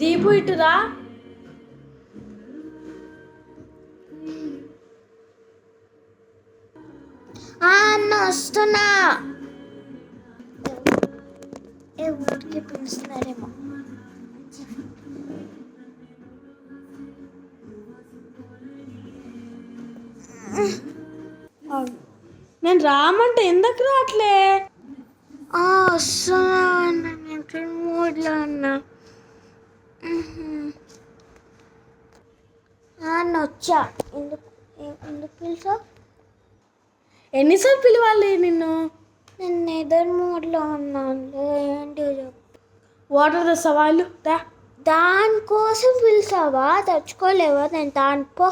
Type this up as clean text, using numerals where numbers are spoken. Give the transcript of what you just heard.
దీపు ఇటురా. అన్న వస్తున్నా. ఊరికి పిలుస్తున్నారేమో. నేను రామంటే ఎందుకు రావట్లే? వస్తున్నా అన్న, నేను మూడ్లో ఉన్నా. అన్న వచ్చా. ఎందుకు పిలిచావు? ఎన్నిసార్లు పిలవాలి నిన్ను? నేను నిద్ర మూడ్లో ఉన్నాను. ఏంటి వాటర్ తెస్తావా? దానికోసం పిలిచావా? తెచ్చుకోలేవా? నేను దానిపో.